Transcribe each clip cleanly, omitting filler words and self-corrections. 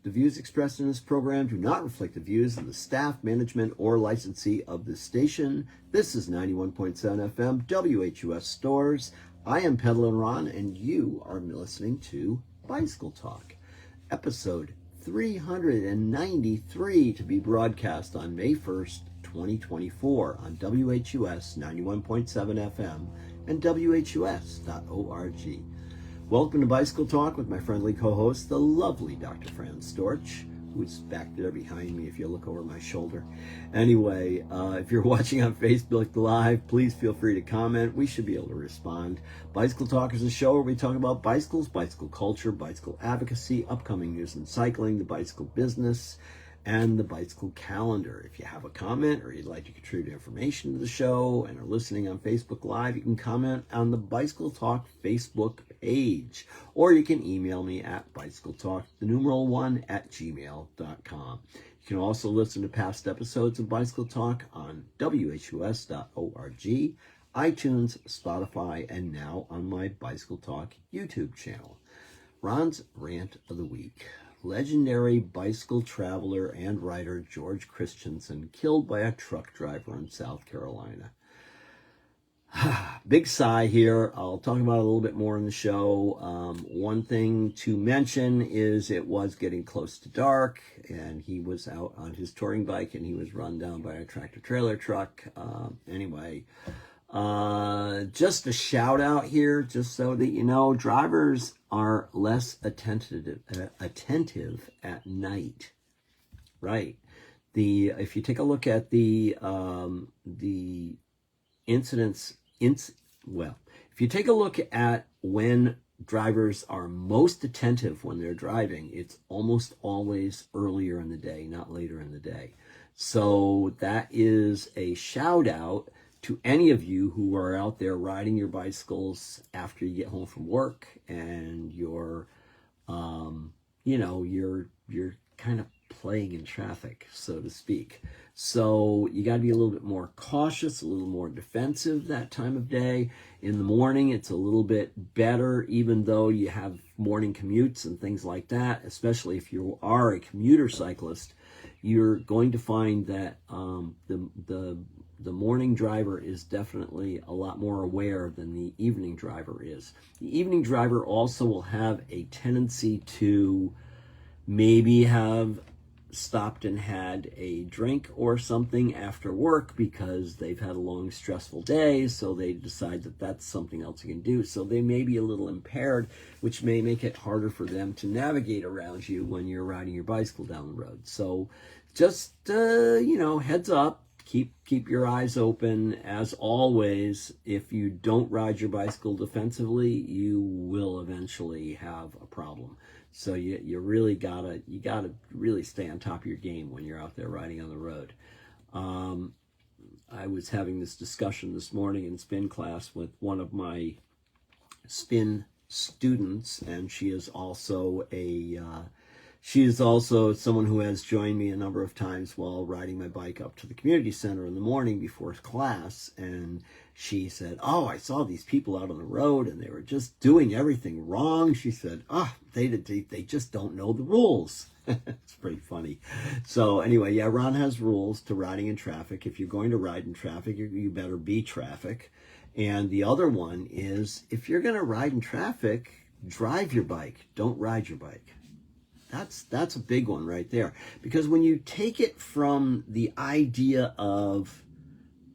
The views expressed in this program do not reflect the views of the staff, management, or licensee of this station. This is 91.7 FM WHUS Stores. I am Peddler Ron, and you are listening to Bicycle Talk, episode 393, to be broadcast on May 1st, 2024 on WHUS 91.7 FM and WHUS.org. Welcome to Bicycle Talk with my friendly co-host, the lovely Dr. Fran Storch, who's back there behind me if you look over my shoulder. Anyway, if you're watching on Facebook Live, please feel free to comment. We should be able to respond. Bicycle Talk is a show where we talk about bicycles, bicycle culture, bicycle advocacy, upcoming news in cycling, the bicycle business, and the bicycle calendar. If you have a comment or you'd like to contribute information to the show and are listening on Facebook Live, you can comment on the Bicycle Talk Facebook page, or you can email me at bicycletalk1@gmail.com. You can also listen to past episodes of Bicycle Talk on WHUS.org, iTunes, Spotify, and now on my Bicycle Talk YouTube channel. Ron's Rant of the Week. Legendary bicycle traveler and rider George Christianson killed by a truck driver in South Carolina. Big sigh here. I'll talk about it a little bit more in the show. One thing to mention is it was getting close to dark, and he was out on his touring bike, and he was run down by a tractor-trailer truck. Just a shout out here, just so that you know, drivers are less attentive at night, right? If you take a look at the incidents, if you take a look at when drivers are most attentive when they're driving, it's almost always earlier in the day, not later in the day. So that is a shout out to any of you who are out there riding your bicycles after you get home from work and you're kind of playing in traffic, so to speak. So you got to be a little bit more cautious, a little more defensive that time of day. In the morning, it's a little bit better, even though you have morning commutes and things like that, especially if you are a commuter cyclist. You're going to find that the morning driver is definitely a lot more aware than the evening driver is. The evening driver also will have a tendency to maybe have stopped and had a drink or something after work because they've had a long, stressful day, so they decide that that's something else you can do. So they may be a little impaired, which may make it harder for them to navigate around you when you're riding your bicycle down the road. So just, heads up. Keep your eyes open. As always, if you don't ride your bicycle defensively, you will eventually have a problem. So you really gotta really stay on top of your game when you're out there riding on the road. I was having this discussion this morning in spin class with one of my spin students, and she is also someone who has joined me a number of times while riding my bike up to the community center in the morning before class. And she said, "Oh, I saw these people out on the road and they were just doing everything wrong." She said, they just don't know the rules." It's pretty funny. So anyway, yeah, Ron has rules to riding in traffic. If you're going to ride in traffic, you better be traffic. And the other one is, if you're going to ride in traffic, drive your bike. Don't ride your bike. That's a big one right there. Because when you take it from the idea of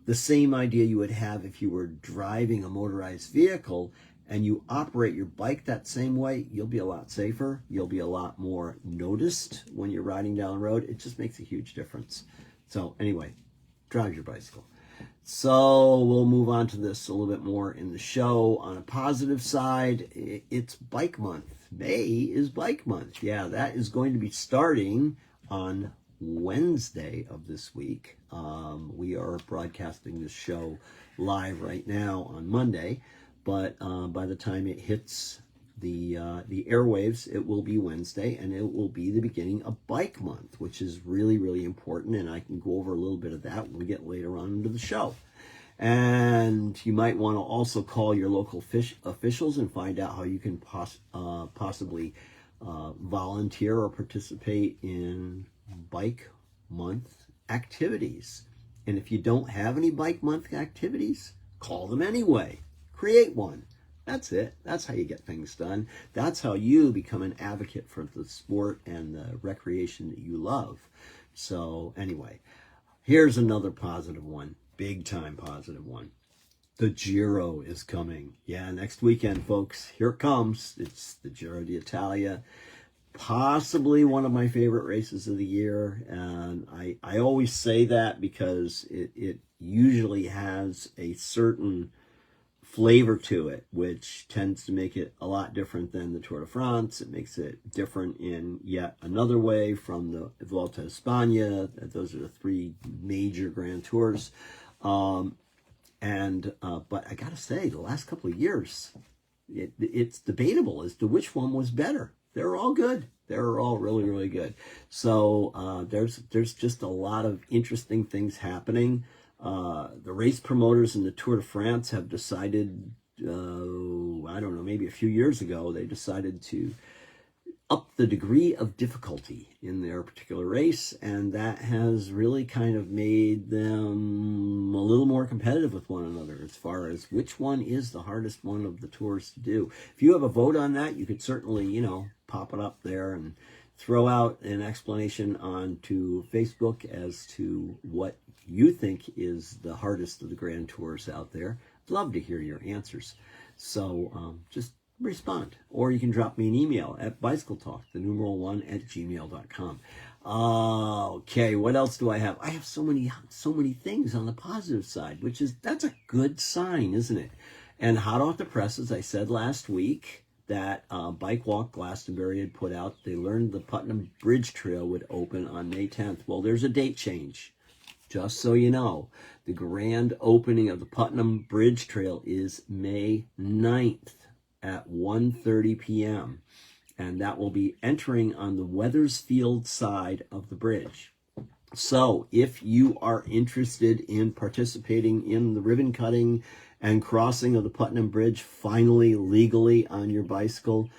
the same idea you would have if you were driving a motorized vehicle and you operate your bike that same way, you'll be a lot safer. You'll be a lot more noticed when you're riding down the road. It just makes a huge difference. So anyway, drive your bicycle. So we'll move on to this a little bit more in the show. On a positive side, it's Bike Month. May is Bike Month. Yeah, that is going to be starting on Wednesday of this week. We are broadcasting this show live right now on Monday, but by the time it hits the airwaves, it will be Wednesday, and it will be the beginning of Bike Month, which is really, really important, and I can go over a little bit of that when we get later on into the show. And you might want to also call your local officials and find out how you can possibly volunteer or participate in Bike Month activities. And if you don't have any Bike Month activities, call them anyway. Create one. That's it. That's how you get things done. That's how you become an advocate for the sport and the recreation that you love. So anyway, here's another positive one. Big time positive one. The Giro is coming. Yeah, next weekend, folks. Here it comes. It's the Giro d'Italia. Possibly one of my favorite races of the year. And I always say that because it usually has a certain flavor to it, which tends to make it a lot different than the Tour de France. It makes it different in yet another way from the Vuelta a España. Those are the three major Grand Tours. But I gotta say, the last couple of years, it's debatable as to which one was better. They're all good. They're all really, really good. So there's just a lot of interesting things happening. The race promoters in the Tour de France have decided, I don't know, maybe a few years ago, they decided to up the degree of difficulty in their particular race, and that has really kind of made them a little more competitive with one another as far as which one is the hardest one of the tours to do. If you have a vote on that, you could certainly, pop it up there and throw out an explanation onto Facebook as to what you think is the hardest of the Grand Tours out there. I'd love to hear your answers. So just respond, or you can drop me an email at bicycletalk1@gmail.com. Okay, what else do I have? I have so many things on the positive side, that's a good sign, isn't it? And hot off the press, as I said last week, that Bike Walk Glastonbury had put out, they learned the Putnam Bridge Trail would open on May 10th. Well, there's a date change. Just so you know, the grand opening of the Putnam Bridge Trail is May 9th. At 1:30 p.m. And that will be entering on the Wethersfield side of the bridge. So if you are interested in participating in the ribbon cutting and crossing of the Putnam Bridge, finally legally on your bicycle,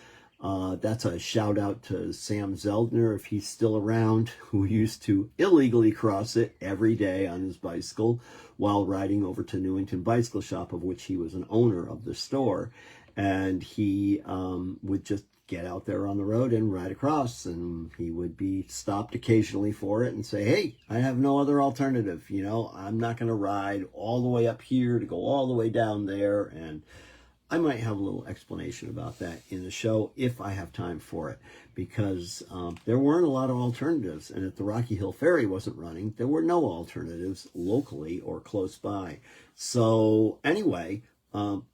that's a shout out to Sam Zeldner, if he's still around, who used to illegally cross it every day on his bicycle while riding over to Newington Bicycle Shop, of which he was an owner of the store. And he would just get out there on the road and ride across, and he would be stopped occasionally for it and say, hey, I have no other alternative. I'm not going to ride all the way up here to go all the way down there. And I might have a little explanation about that in the show if I have time for it, because there weren't a lot of alternatives. And if the Rocky Hill Ferry wasn't running, there were no alternatives locally or close by. So anyway,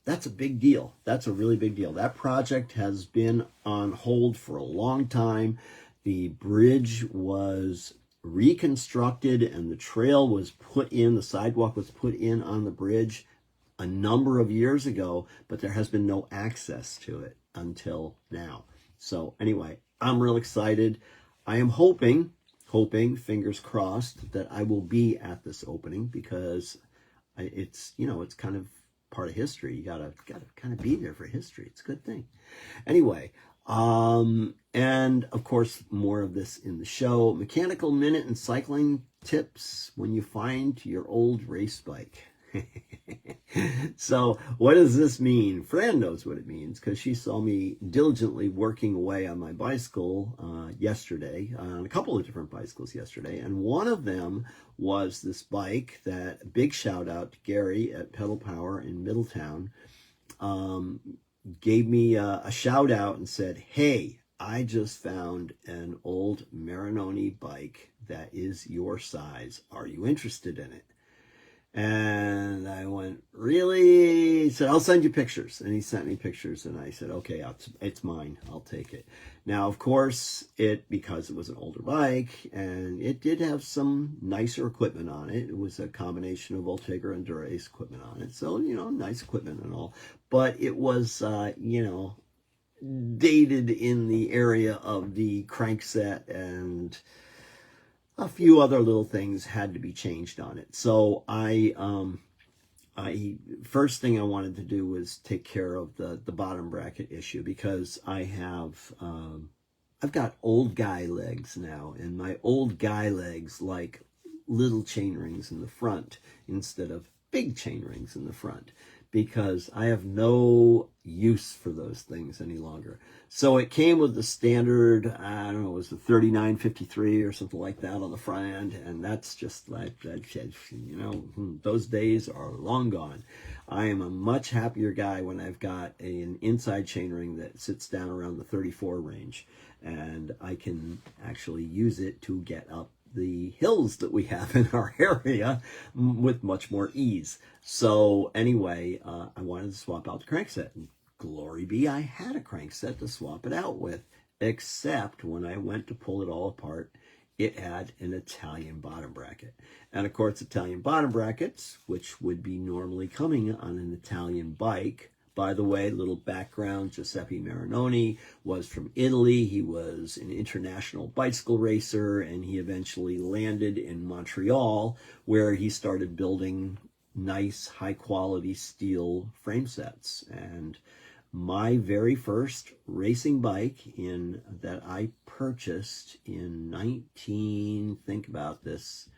that's a big deal. That's a really big deal. That project has been on hold for a long time. The bridge was reconstructed and the trail was put in, the sidewalk was put in on the bridge a number of years ago, but there has been no access to it until now. So anyway, I'm real excited. I am hoping, fingers crossed, that I will be at this opening, because it's kind of part of history. You gotta kind of be there for history. It's a good thing. Anyway, and of course, more of this in the show. Mechanical minute and cycling tips when you find your old race bike. So what does this mean? Fran knows what it means, because she saw me diligently working away on my bicycle yesterday, on a couple of different bicycles yesterday, and one of them was this bike that, big shout out to Gary at Pedal Power in Middletown, gave me a shout out and said, hey, I just found an old Marinoni bike that is your size. Are you interested in it? And I went, really? He said, I'll send you pictures. And he sent me pictures, and I said, okay, it's mine. I'll take it. Now, of course, because it was an older bike, and it did have some nicer equipment on it. It was a combination of Ultegra and Dura-Ace equipment on it. So, nice equipment and all. But it was, dated in the area of the crankset, and a few other little things had to be changed on it. So I first thing I wanted to do was take care of the bottom bracket issue, because I have I've got old guy legs now, and my old guy legs like little chain rings in the front instead of big chain rings in the front, because I have no use for those things any longer. So it came with the standard, I don't know, it was the 3953 or something like that on the front end, and that's just like that, you know, those days are long gone. I am a much happier guy when I've got an inside chainring that sits down around the 34 range, and I can actually use it to get up the hills that we have in our area with much more ease. So anyway, I wanted to swap out the crankset, and glory be, I had a crankset to swap it out with, except when I went to pull it all apart, it had an Italian bottom bracket. And of course, Italian bottom brackets, which would be normally coming on an Italian bike. By the way, little background, Giuseppe Marinoni was from Italy. He was an international bicycle racer, and he eventually landed in Montreal, where he started building nice, high-quality steel frame sets. And my very first racing bike that I purchased in think about this,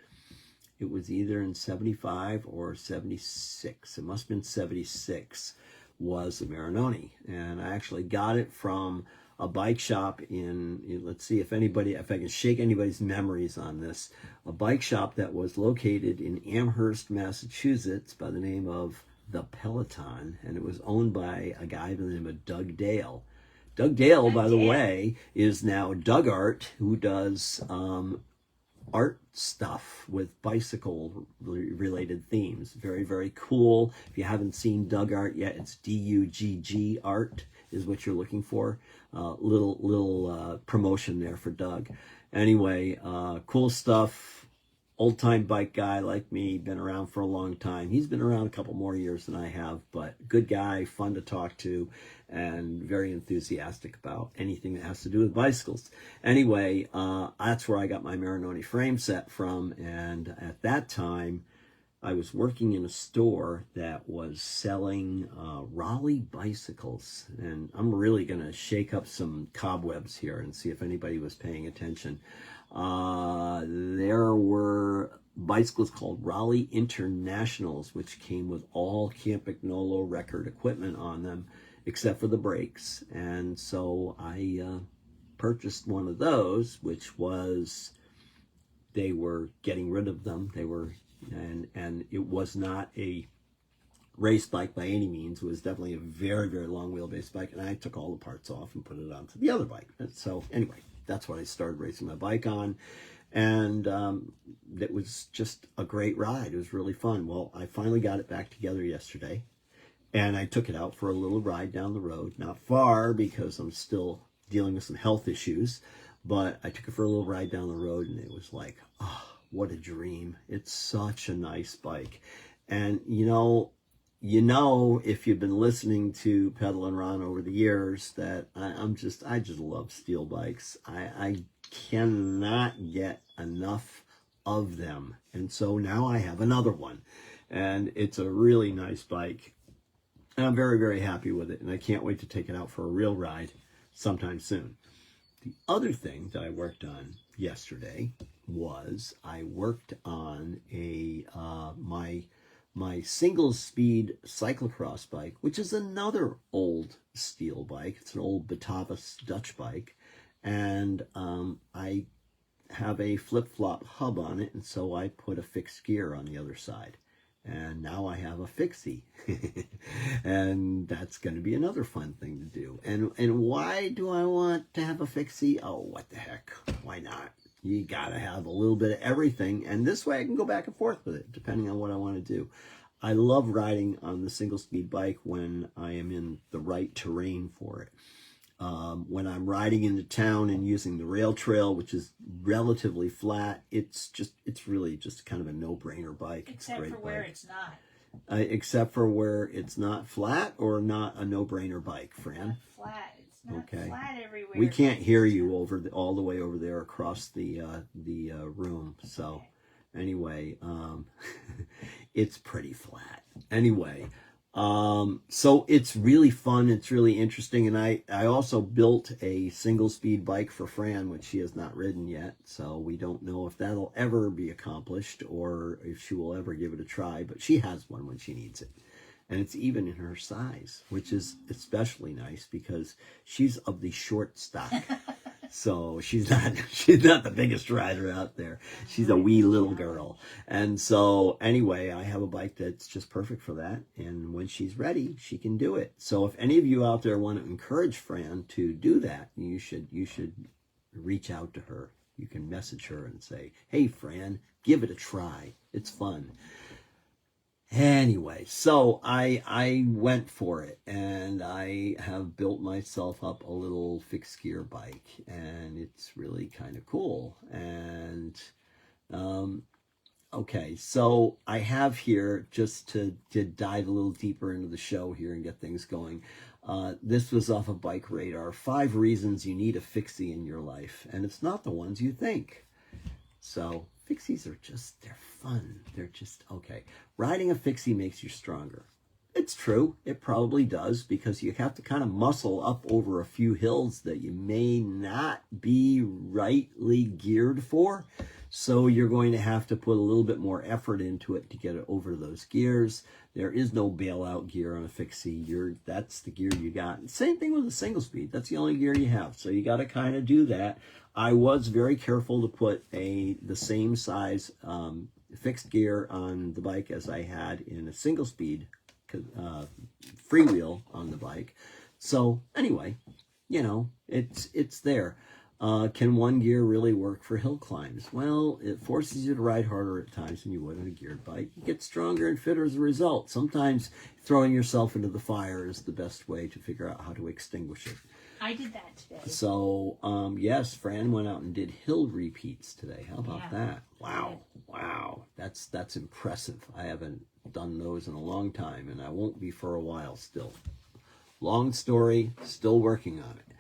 it was either in 75 or 76. It must have been 76. Was a Marinoni, and I actually got it from a bike shop let's see if I can shake anybody's memories on this, a bike shop that was located in Amherst, Massachusetts, by the name of the Peloton, and it was owned by a guy by the name of Doug Dale. Doug Dale, by the way, is now Doug Art, who does art stuff with bicycle related themes. Very, very cool. If you haven't seen Doug Art yet, it's DUGG Art is what you're looking for. Little promotion there for Doug. Anyway, cool stuff. Old time bike guy like me, been around for a long time. He's been around a couple more years than I have, but good guy, fun to talk to, and very enthusiastic about anything that has to do with bicycles. Anyway, that's where I got my Marinoni frame set from, and at that time, I was working in a store that was selling Raleigh bicycles, and I'm really going to shake up some cobwebs here and see if anybody was paying attention. There were bicycles called Raleigh Internationals, which came with all Campagnolo record equipment on them, except for the brakes. And so I purchased one of those, which was, they were getting rid of them. They were, and it was not a race bike by any means. It was definitely a very, very long wheelbase bike, and I took all the parts off and put it onto the other bike. And so anyway, that's what I started racing my bike on, and it was just a great ride. It was really fun. Well, I finally got it back together yesterday, and I took it out for a little ride down the road. Not far, because I'm still dealing with some health issues, but I took it for a little ride down the road, and it was like, oh, what a dream. It's such a nice bike. And you know, if you've been listening to Pedal and Run over the years, that I just love steel bikes. I cannot get enough of them. And so now I have another one, and it's a really nice bike. And I'm very, very happy with it, and I can't wait to take it out for a real ride sometime soon. The other thing that I worked on yesterday was I worked on my single speed cyclocross bike, which is another old steel bike. It's an old Batavus Dutch bike, and I have a flip-flop hub on it, and so I put a fixed gear on the other side, and now I have a fixie. And that's going to be another fun thing to do. And why do I want to have a fixie? Oh, what the heck, why not? You gotta have a little bit of everything, and this way I can go back and forth with it, depending on what I want to do. I love riding on the single-speed bike when I am in the right terrain for it. When I'm riding into town and using the rail trail, which is relatively flat, it's really just kind of a no-brainer bike. Except for where it's not. Except for where it's not flat or not a no-brainer bike, Fran? Not flat. It's not flat everywhere. We can't hear you all the way over there across the room. So anyway, it's pretty flat. Anyway, So it's really fun. It's really interesting. And I also built a single speed bike for Fran, which she has not ridden yet. So we don't know if that'll ever be accomplished or if she will ever give it a try, but she has one when she needs it. And it's even in her size, which is especially nice because she's of the short stock. So she's not the biggest rider out there. She's a wee little girl. And so anyway, I have a bike that's just perfect for that. And when she's ready, she can do it. So if any of you out there want to encourage Fran to do that, you should reach out to her. You can message her and say, "Hey, Fran, give it a try. It's fun." Anyway, so I went for it, and I have built myself up a little fixed gear bike, and it's really kind of cool. And okay, so I have here, just to dive a little deeper into the show here and get things going. This was off of Bike Radar, 5 reasons you need a fixie in your life, and it's not the ones you think. So fixies are they're fun. They're just, okay. Riding a fixie makes you stronger. It's true. It probably does, because you have to kind of muscle up over a few hills that you may not be rightly geared for. So you're going to have to put a little bit more effort into it to get it over those gears. There is no bailout gear on a fixie. That's the gear you got. Same thing with a single speed. That's the only gear you have. So you got to kind of do that. I was very careful to put the same size fixed gear on the bike as I had in a single speed freewheel on the bike. So anyway, it's there. Can one gear really work for hill climbs? Well, it forces you to ride harder at times than you would on a geared bike. You get stronger and fitter as a result. Sometimes throwing yourself into the fire is the best way to figure out how to extinguish it. I did that today. So, yes, Fran went out and did hill repeats today. How about that? Wow. That's impressive. I haven't done those in a long time, and I won't be for a while still. Long story, still working on it.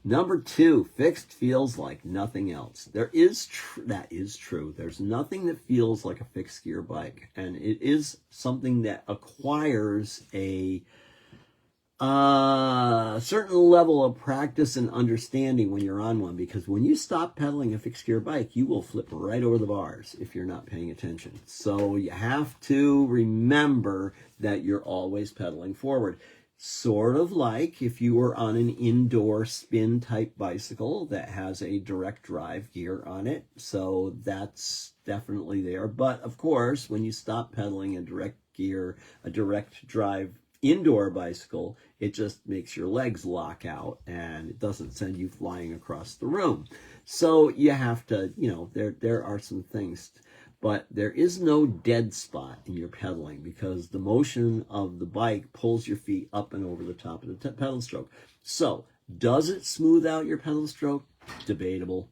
Number 2, fixed feels like nothing else. That is true. There's nothing that feels like a fixed gear bike, and it is something that acquires a certain level of practice and understanding when you're on one, because when you stop pedaling a fixed gear bike, you will flip right over the bars if you're not paying attention. So you have to remember that you're always pedaling forward. Sort of like if you were on an indoor spin type bicycle that has a direct drive gear on it. So that's definitely there. But of course, when you stop pedaling a direct drive indoor bicycle, it just makes your legs lock out and it doesn't send you flying across the room. So you have to, there are some things, but there is no dead spot in your pedaling, because the motion of the bike pulls your feet up and over the top of the pedal stroke. So does it smooth out your pedal stroke? Debatable.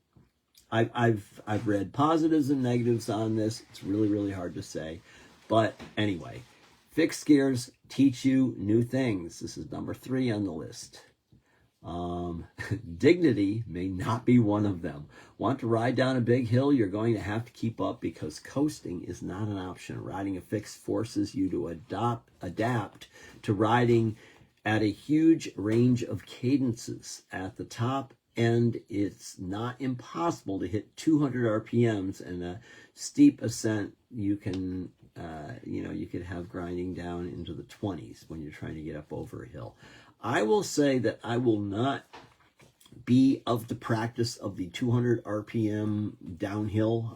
I've read positives and negatives on this. It's really, really hard to say. But anyway, fixed gears teach you new things. This is number 3 on the list. Dignity may not be one of them. Want to ride down a big hill? You're going to have to keep up, because coasting is not an option. Riding a fixed forces you to adapt to riding at a huge range of cadences. At the top end, it's not impossible to hit 200 RPMs, and a steep ascent you can you could have grinding down into the 20s when you're trying to get up over a hill. I will say that I will not be of the practice of the 200 RPM downhill.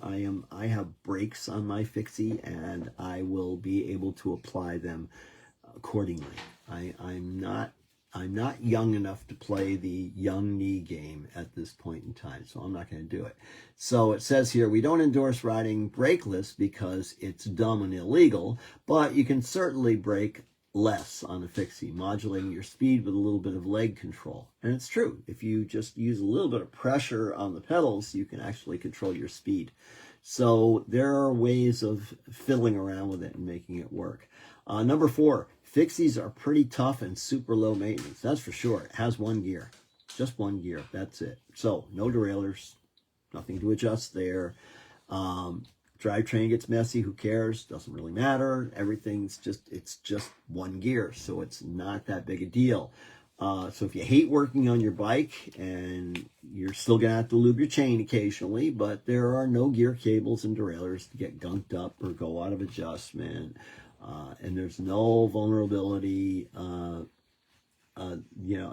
I have brakes on my fixie, and I will be able to apply them accordingly. I'm not young enough to play the young knee game at this point in time, so I'm not going to do it. So it says here, we don't endorse riding brakeless because it's dumb and illegal, but you can certainly brake less on a fixie, modulating your speed with a little bit of leg control. And it's true. If you just use a little bit of pressure on the pedals, you can actually control your speed. So there are ways of fiddling around with it and making it work. Number 4, fixies are pretty tough and super low maintenance. That's for sure. It has one gear. Just one gear. That's it. So no derailleurs. Nothing to adjust there. drivetrain gets messy, who cares? Doesn't really matter. Everything's it's just one gear, so it's not that big a deal. So if you hate working on your bike, and you're still gonna have to lube your chain occasionally, but there are no gear cables and derailleurs to get gunked up or go out of adjustment, and there's no vulnerability.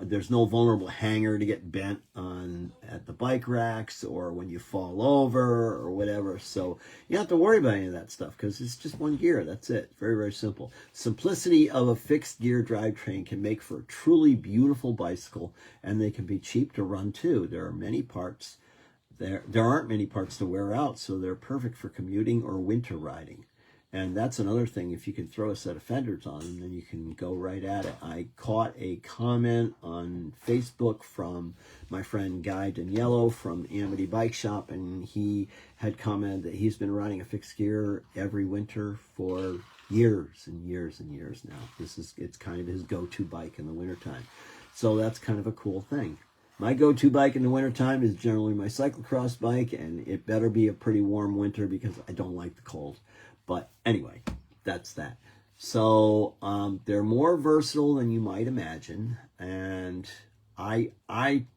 There's no vulnerable hanger to get bent on at the bike racks or when you fall over or whatever. So you don't have to worry about any of that stuff because it's just one gear. That's it. Very, very simple. Simplicity of a fixed gear drivetrain can make for a truly beautiful bicycle, and they can be cheap to run too. There are many parts. There aren't many parts to wear out, so they're perfect for commuting or winter riding. And that's another thing. If you can throw a set of fenders on them, then you can go right at it. I caught a comment on Facebook from my friend Guy Daniello from Amity Bike Shop, and he had commented that he's been riding a fixed gear every winter for years and years and years now. It's kind of his go-to bike in the wintertime. So that's kind of a cool thing. My go-to bike in the wintertime is generally my cyclocross bike, and it better be a pretty warm winter because I don't like the cold. But anyway, that's that. So they're more versatile than you might imagine. And I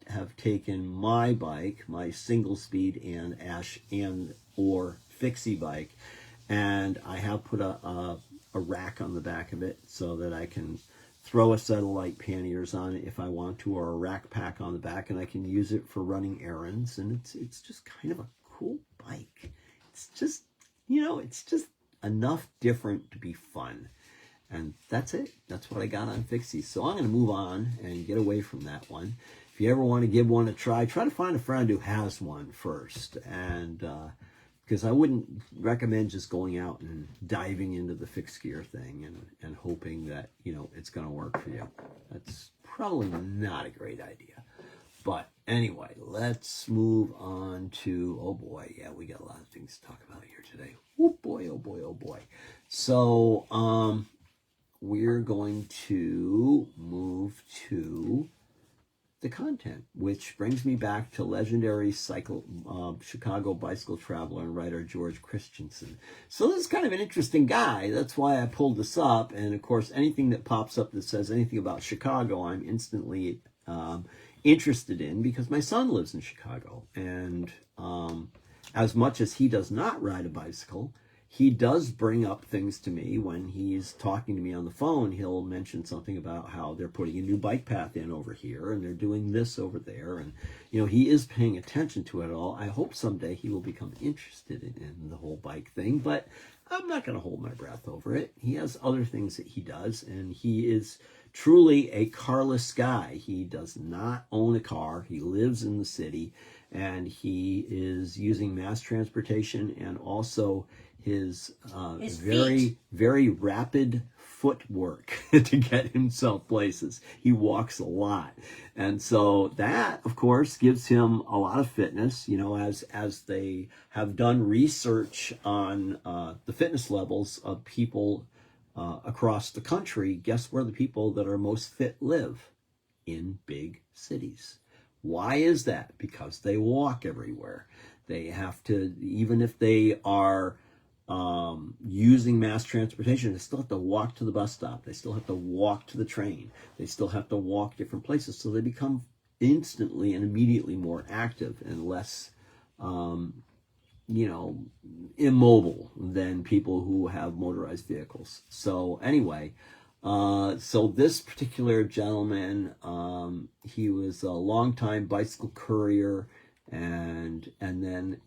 have taken my bike, my single speed and or fixie bike, and I have put a rack on the back of it so that I can throw a set of light panniers on it if I want to, or a rack pack on the back, and I can use it for running errands. And it's just kind of a cool bike. It's just, it's just enough different to be fun. And that's it. That's what I got on fixies. So I'm going to move on and get away from that one. If you ever want to give one a try to find a friend who has one first. And because I wouldn't recommend just going out and diving into the fixed gear thing and hoping that, it's going to work for you. That's probably not a great idea. But anyway, let's move on to, oh boy, yeah, we got a lot of things to talk about here today. Oh boy, oh boy, oh boy. So we're going to move to the content, which brings me back to legendary Chicago bicycle traveler and writer George Christianson. So this is kind of an interesting guy. That's why I pulled this up. And of course, anything that pops up that says anything about Chicago, I'm instantly interested in, because my son lives in Chicago, and as much as he does not ride a bicycle, he does bring up things to me when he's talking to me on the phone. He'll mention something about how they're putting a new bike path in over here and they're doing this over there, and he is paying attention to it all. I hope someday he will become interested in the whole bike thing, but I'm not going to hold my breath over it. He has other things that he does, and he is truly a carless guy. He does not own a car. He lives in the city, and he is using mass transportation and also his very, very rapid footwork to get himself places. He walks a lot. And so that, of course, gives him a lot of fitness, as they have done research on the fitness levels of people across the country. Guess where the people that are most fit live? In big cities. Why is that? Because they walk everywhere. They have to, even if they are using mass transportation, they still have to walk to the bus stop. They still have to walk to the train. They still have to walk different places. So they become instantly and immediately more active and less immobile than people who have motorized vehicles. So anyway, so this particular gentleman, he was a longtime bicycle courier, and then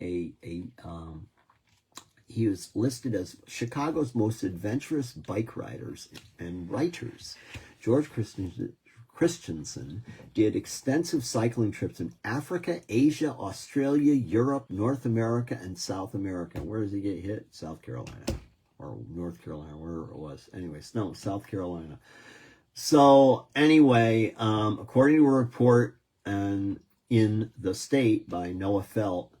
he was listed as Chicago's most adventurous bike riders and writers. George Christianson did extensive cycling trips in Africa, Asia, Australia, Europe, North America, and South America. Where does he get hit? South Carolina or North Carolina, wherever it was. Anyways, no, South Carolina. So anyway, according to a report in the state by Noah Felt,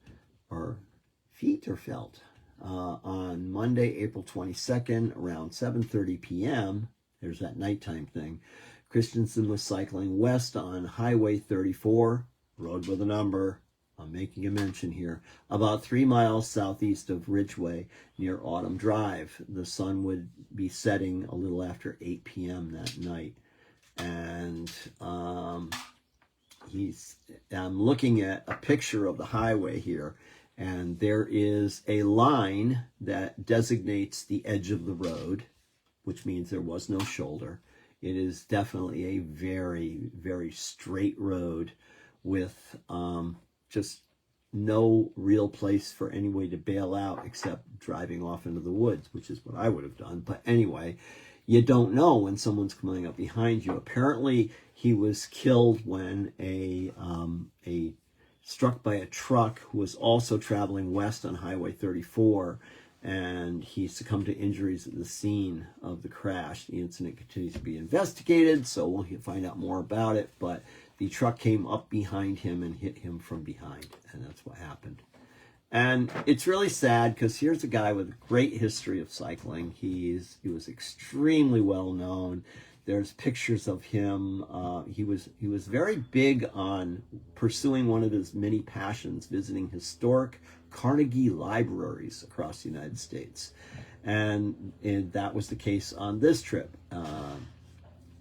on Monday, April 22nd, around 7:30 p.m., there's that nighttime thing, Christensen was cycling west on Highway 34, road with a number, I'm making a mention here, about 3 miles southeast of Ridgeway near Autumn Drive. The sun would be setting a little after 8 p.m. that night. And I'm looking at a picture of the highway here, and there is a line that designates the edge of the road, which means there was no shoulder. It is definitely a very, very straight road with just no real place for anybody to bail out except driving off into the woods, which is what I would have done. But anyway, you don't know when someone's coming up behind you. Apparently, he was killed when a struck by a truck who was also traveling west on Highway 34, and he succumbed to injuries at the scene of the crash. The incident continues to be investigated, so we'll find out more about it, but the truck came up behind him and hit him from behind, and that's what happened. And it's really sad because here's a guy with a great history of cycling. He was extremely well known. There's pictures of him. He was very big on pursuing one of his many passions, visiting historic Carnegie libraries across the United States. And that was the case on this trip.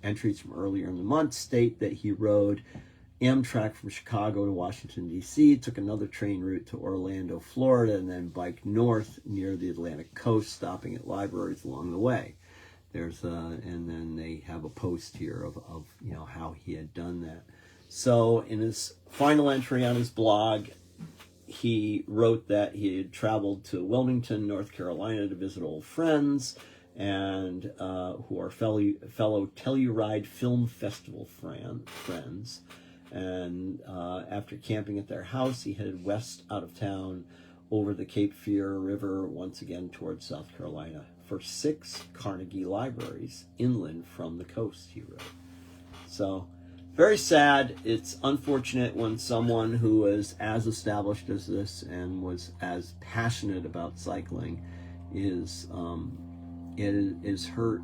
Entries from earlier in the month state that he rode Amtrak from Chicago to Washington, D.C., took another train route to Orlando, Florida, and then biked north near the Atlantic coast, stopping at libraries along the way. And then they have a post here of how he had done that. So in his final entry on his blog, he wrote that he had traveled to Wilmington, North Carolina to visit old friends and who are fellow Telluride Film Festival friends. And after camping at their house, he headed west out of town over the Cape Fear River once again towards South Carolina for 6 Carnegie libraries inland from the coast, he wrote. So, very sad. It's unfortunate when someone who is as established as this and was as passionate about cycling is hurt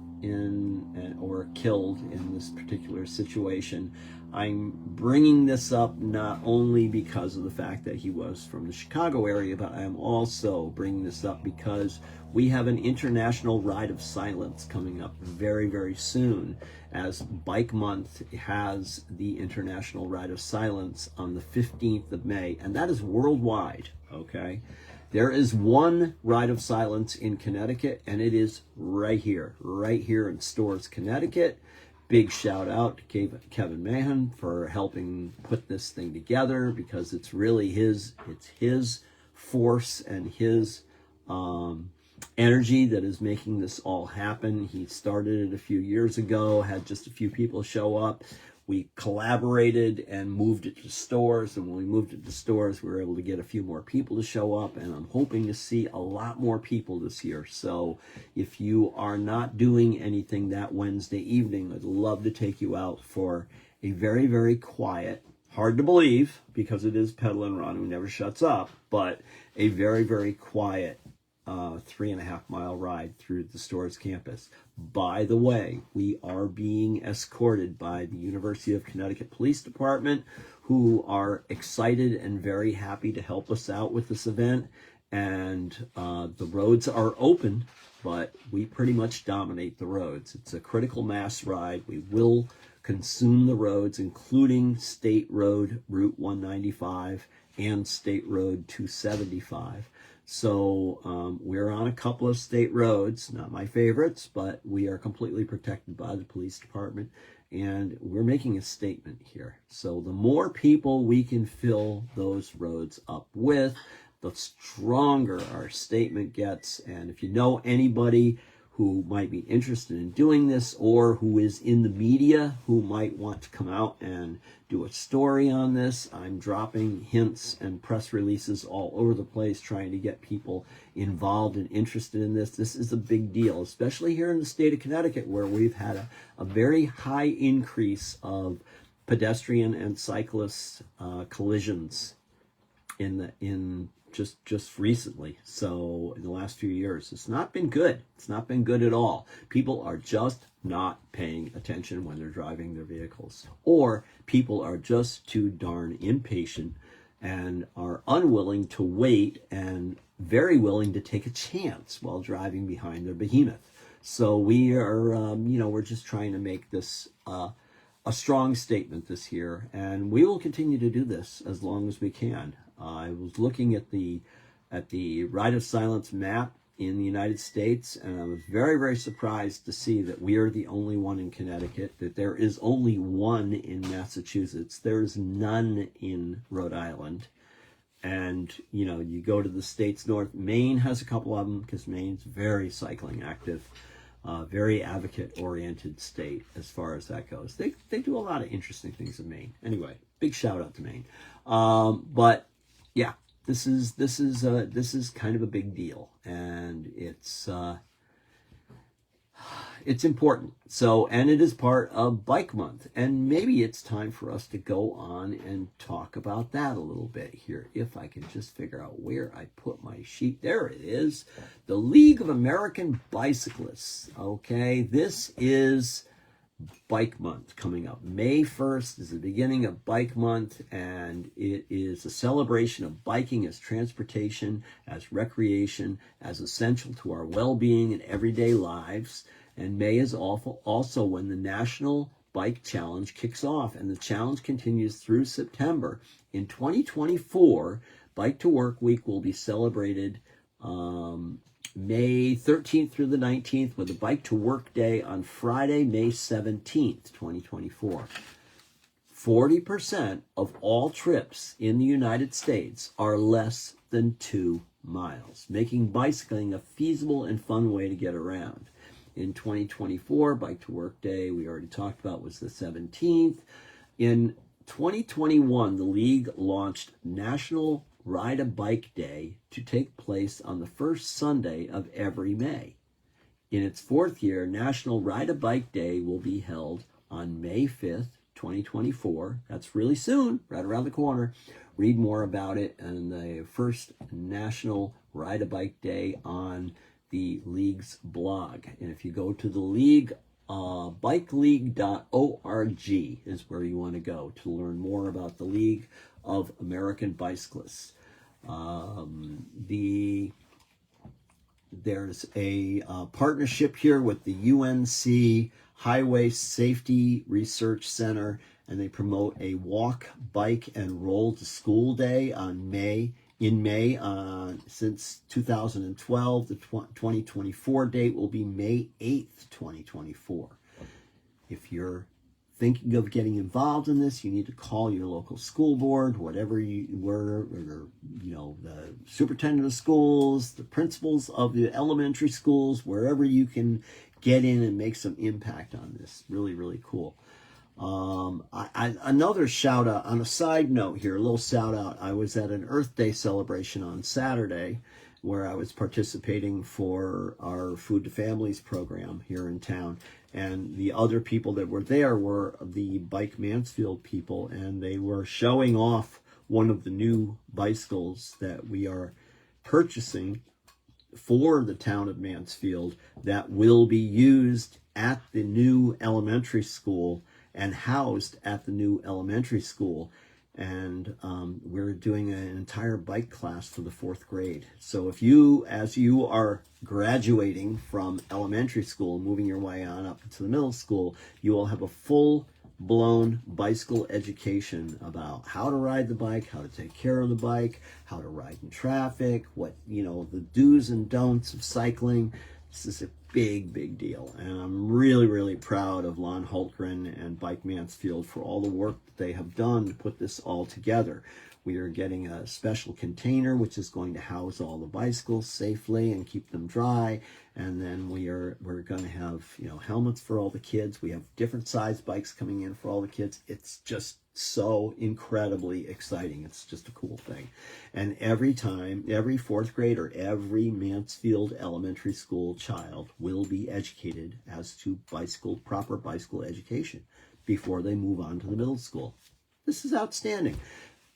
or killed in this particular situation. I'm bringing this up not only because of the fact that he was from the Chicago area, but I am also bringing this up because we have an International Ride of Silence coming up very, very soon, as Bike Month has the International Ride of Silence on the 15th of May, and that is worldwide, okay? There is one Ride of Silence in Connecticut, and it is right here in Storrs, Connecticut. Big shout out to Kevin Mahan for helping put this thing together, because it's really his force and his energy that is making this all happen. He started it a few years ago, had just a few people show up. We collaborated and moved it to Storrs, and when we moved it to Storrs, we were able to get a few more people to show up, and I'm hoping to see a lot more people this year. So if you are not doing anything that Wednesday evening, I'd love to take you out for a very, very quiet, hard to believe because it is Pedalin' Ron who never shuts up, but a very, very quiet 3.5 mile ride through the Storrs campus. By the way, we are being escorted by the University of Connecticut Police Department, who are excited and very happy to help us out with this event. And the roads are open, but we pretty much dominate the roads. It's a critical mass ride. We will consume the roads, including State Road Route 195 and State Road 275. So we're on a couple of state roads, not my favorites, but we are completely protected by the police department, and we're making a statement here. So the more people we can fill those roads up with, the stronger our statement gets. And if you know anybody who might be interested in doing this, or who is in the media who might want to come out and do a story on this, I'm dropping hints and press releases all over the place trying to get people involved and interested in this. This is a big deal, especially here in the state of Connecticut, where we've had a very high increase of pedestrian and cyclist collisions in just recently. So in the last few years, it's not been good. It's not been good at all. People are just not paying attention when they're driving their vehicles, or people are just too darn impatient and are unwilling to wait and very willing to take a chance while driving behind their behemoth. So we are, we're just trying to make this a strong statement this year, and we will continue to do this as long as we can. I was looking at the Ride of Silence map in the United States, and I was very, very surprised to see that we are the only one in Connecticut, that there is only one in Massachusetts, there's none in Rhode Island. And, you go to the states north, Maine has a couple of them because Maine's very cycling active, very advocate-oriented state as far as that goes. They do a lot of interesting things in Maine. Anyway, big shout out to Maine. But yeah, this is kind of a big deal, and it's important. So, and it is part of Bike Month, and maybe it's time for us to go on and talk about that a little bit here. If I can just figure out where I put my sheet. There it is. The League of American Bicyclists. Okay, this is Bike Month coming up. May 1st is the beginning of Bike Month, and it is a celebration of biking as transportation, as recreation, as essential to our well-being and everyday lives. And May is also when the National Bike Challenge kicks off, and the challenge continues through September. In 2024, Bike to Work Week will be celebrated May 13th through the 19th with a Bike to Work Day on Friday, May 17th, 2024. 40% of all trips in the United States are less than 2 miles, making bicycling a feasible and fun way to get around. In 2024, Bike to Work Day, we already talked about, was the 17th. In 2021, the League launched National Ride a Bike Day to take place on the first Sunday of every May. In its 4th year, National Ride a Bike Day will be held on May 5th, 2024. That's really soon, right around the corner. Read more about it and the first National Ride a Bike Day on the League's blog. And if you go to the League, bikeleague.org is where you want to go to learn more about the League of American Bicyclists. There's a partnership here with the UNC Highway Safety Research Center, and they promote a walk, bike, and roll to school day in May. Since 2012, the 2024 date will be May 8th, 2024. If you're thinking of getting involved in this, you need to call your local school board, whatever you were, or, the superintendent of schools, the principals of the elementary schools, wherever you can get in and make some impact on this. Really, really cool. Another shout out on a side note here, a little shout out. I was at an Earth Day celebration on Saturday where I was participating for our Food to Families program here in town. And the other people that were there were the Bike Mansfield people, and they were showing off one of the new bicycles that we are purchasing for the town of Mansfield that will be used at the new elementary school and housed at the new elementary school. And we're doing an entire bike class for the 4th grade. So if you, as you are graduating from elementary school, moving your way on up into the middle school, you will have a full-blown bicycle education about how to ride the bike, how to take care of the bike, how to ride in traffic, what, the do's and don'ts of cycling. This is a big, big deal. And I'm really, really proud of Lon Holtgren and Bike Mansfield for all the work that they have done to put this all together. We are getting a special container which is going to house all the bicycles safely and keep them dry. And then we're going to have, helmets for all the kids. We have different size bikes coming in for all the kids. It's just so incredibly exciting. It's just a cool thing. And every 4th grader, every Mansfield elementary school child will be educated as to proper bicycle education before they move on to the middle school. This is outstanding.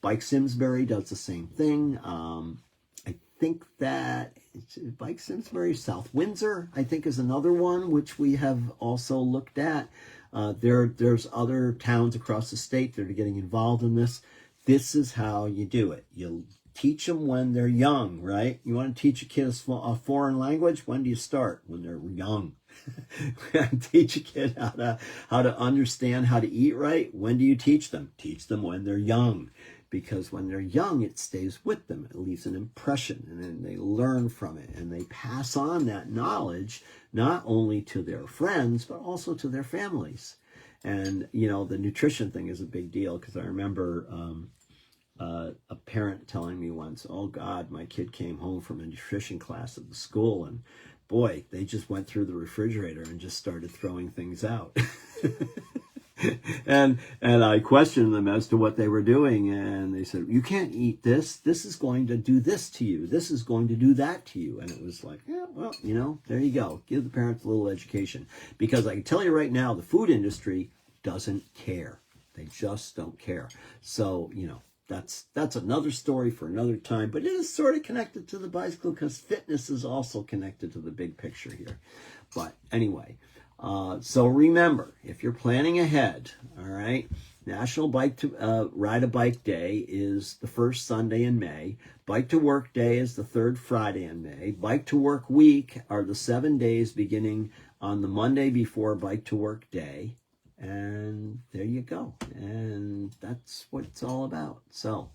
Bike Simsbury does the same thing. I think that Bike Simsbury, South Windsor, I think, is another one which we have also looked at. There's other towns across the state that are getting involved in this. this is how you do it. You teach them when they're young, right? You want to teach a kid a foreign language? When do you start? When they're young. Teach a kid how to understand how to eat right. When do you teach them? Teach them when they're young. Because when they're young, it stays with them. It leaves an impression, and then they learn from it, and they pass on that knowledge not only to their friends, but also to their families. And, you know, the nutrition thing is a big deal, because I remember a parent telling me once, oh, God, my kid came home from a nutrition class at the school, and boy, they just went through the refrigerator and just started throwing things out. And I questioned them as to what they were doing, and they said, you can't eat this. This is going to do this to you. This is going to do that to you. And it was like, yeah, well, you know, there you go. Give the parents a little education. Because I can tell you right now, the food industry doesn't care. They just don't care. So, you know, that's another story for another time, but it is sort of connected to the bicycle, because fitness is also connected to the big picture here. But anyway, so remember, if you're planning ahead, all right, National Ride a Bike Day is the first Sunday in May. Bike to Work Day is the third Friday in May. Bike to Work Week are the 7 days beginning on the Monday before Bike to Work Day. And there you go. And that's what it's all about. So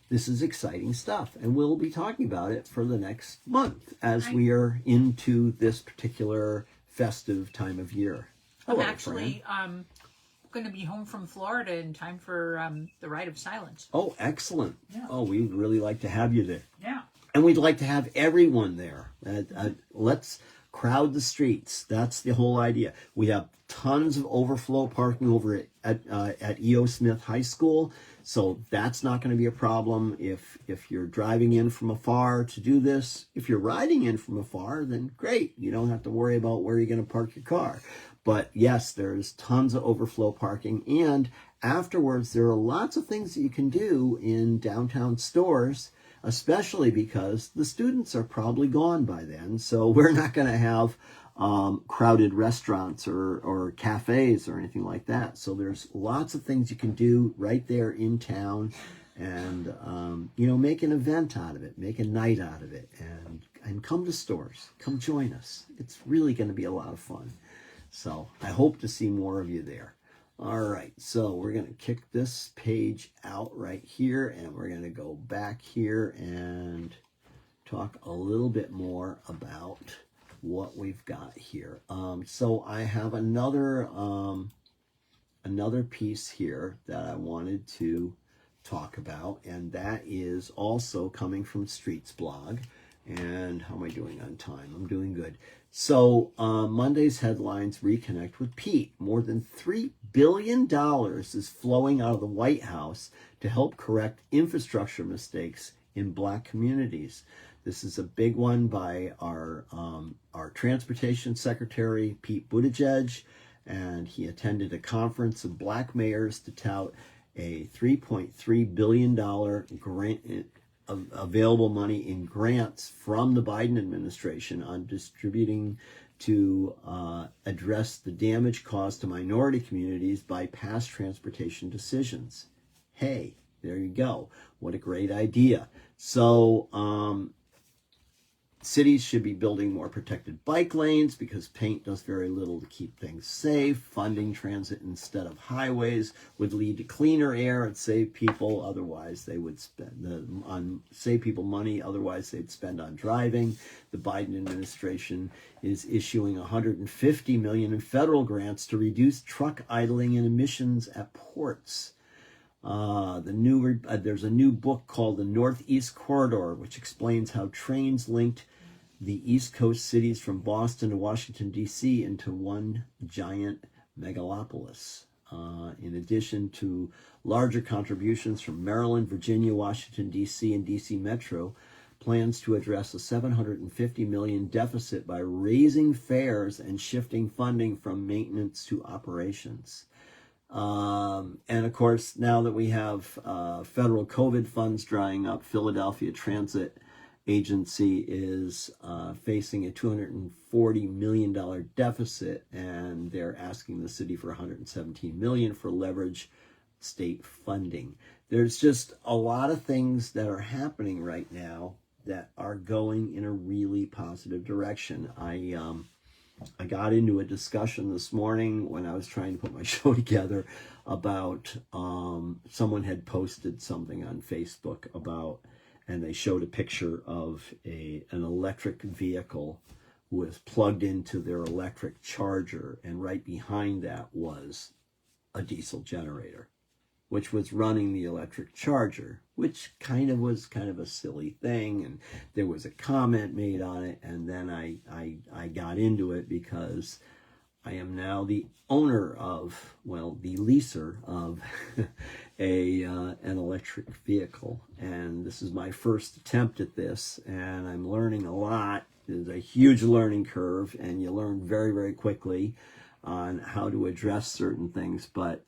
this is exciting stuff. And we'll be talking about it for the next month as we are into this particular festive time of year. I'm actually going to be home from Florida in time for the Rite of Silence. Oh, excellent. Yeah. Oh, we'd really like to have you there. Yeah. And we'd like to have everyone there. Let's crowd the streets. That's the whole idea. We have tons of overflow parking over at E.O. Smith High School. So that's not going to be a problem if you're driving in from afar to do this. If you're riding in from afar, then great. You don't have to worry about where you're going to park your car. But yes, there's tons of overflow parking. And afterwards, there are lots of things that you can do in downtown stores, especially because the students are probably gone by then. So we're not going to have crowded restaurants or cafes or anything like that. So there's lots of things you can do right there in town, and you know, make an event out of it, make a night out of it, and come to stores, come join us. It's really going to be a lot of fun. So I hope to see more of you there. All right, so we're going to kick this page out right here, and we're going to go back here and talk a little bit more about what we've got here. So I have another piece here that I wanted to talk about, and that is also coming from Streets blog. And how am I doing on time? I'm doing good. So Monday's headlines reconnect with Pete. More than $3 billion is flowing out of the White House to help correct infrastructure mistakes in Black communities. This is a big one by our Transportation Secretary Pete Buttigieg, and he attended a conference of Black mayors to tout a $3.3 billion grant, available money in grants from the Biden administration on distributing to address the damage caused to minority communities by past transportation decisions. Hey, there you go. What a great idea. So cities should be building more protected bike lanes because paint does very little to keep things safe. Funding transit instead of highways would lead to cleaner air and save people. Otherwise, they would save people money. Otherwise, they'd spend on driving. The Biden administration is issuing $150 million in federal grants to reduce truck idling and emissions at ports. There's a new book called The Northeast Corridor, which explains how trains linked the East Coast cities from Boston to Washington, D.C. into one giant megalopolis. In addition to larger contributions from Maryland, Virginia, Washington, D.C., and D.C. Metro, plans to address a $750 million deficit by raising fares and shifting funding from maintenance to operations. And of course, now that we have federal COVID funds drying up, Philadelphia Transit Agency is facing a $240 million deficit, and they're asking the city for $117 million for leverage state funding. there's just a lot of things that are happening right now that are going in a really positive direction. I got into a discussion this morning when I was trying to put my show together about someone had posted something on Facebook about, and they showed a picture of an electric vehicle who was plugged into their electric charger, and right behind that was a diesel generator, which was running the electric charger, which was kind of a silly thing. And there was a comment made on it. And then I got into it because I am now the owner of, well, the leaser of an electric vehicle. And this is my first attempt at this, and I'm learning a lot. There's a huge learning curve, and you learn very, very quickly on how to address certain things. But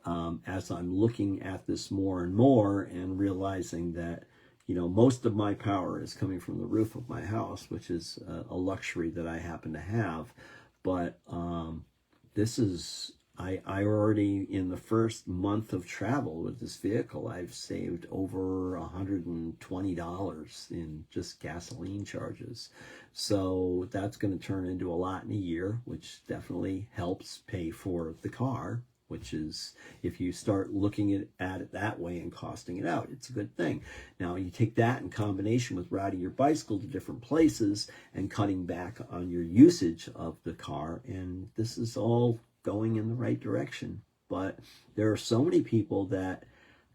as I'm looking at this more and more and realizing that, most of my power is coming from the roof of my house, which is a luxury that I happen to have. But this is, I already, in the first month of travel with this vehicle, I've saved over $120 in just gasoline charges. So that's going to turn into a lot in a year, which definitely helps pay for the car, which is, if you start looking at it that way and costing it out, it's a good thing. Now, you take that in combination with riding your bicycle to different places and cutting back on your usage of the car, and this is all going in the right direction. But there are so many people that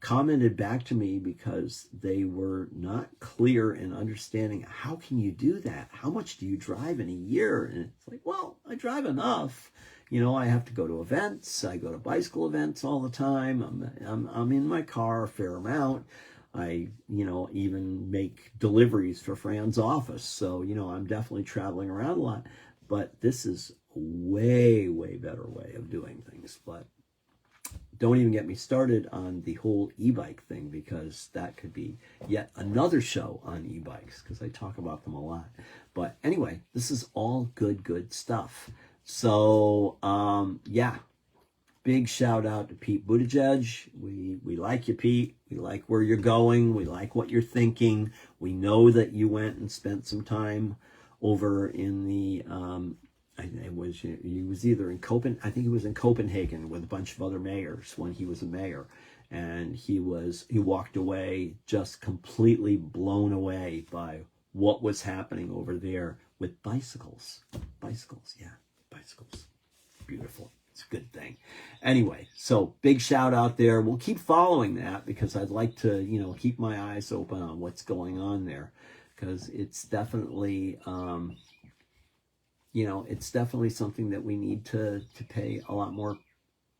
commented back to me because they were not clear in understanding, how can you do that? How much do you drive in a year? And it's like, well, I drive enough. I have to go to events. I go to bicycle events all the time. I'm in my car a fair amount. I, even make deliveries for Fran's office. So, I'm definitely traveling around a lot. But this is a way, way better way of doing things. But don't even get me started on the whole e-bike thing, because that could be yet another show on e-bikes, because I talk about them a lot. But anyway, this is all good stuff. So, yeah, big shout out to Pete Buttigieg. We like you, Pete. We like where you're going. We like what you're thinking. We know that you went and spent some time over in the, he was either in Copenhagen, I think he was in Copenhagen with a bunch of other mayors when he was a mayor. And he walked away just completely blown away by what was happening over there with bicycles. Bicycles. Beautiful. It's a good thing. Anyway, so big shout out there. We'll keep following that, because I'd like to, keep my eyes open on what's going on there, because it's definitely, it's definitely something that we need to pay a lot more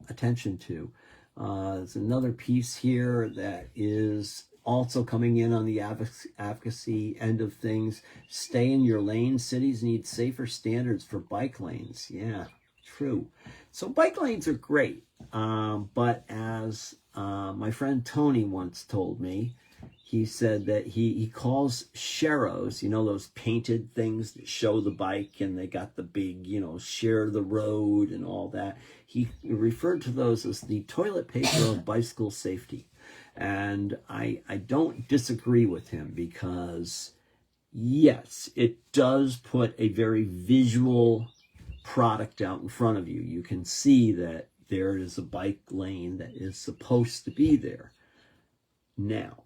attention to. There's another piece here that is also coming in on the advocacy end of things. Stay in your lane. Cities need safer standards for bike lanes. Yeah, true. So bike lanes are great. But as my friend Tony once told me, he said that he calls sharrows, those painted things that show the bike, and they got the big, share the road and all that. He referred to those as the toilet paper of bicycle safety. And I don't disagree with him, because yes, it does put a very visual product out in front of you. You can see that there is a bike lane that is supposed to be there. Now,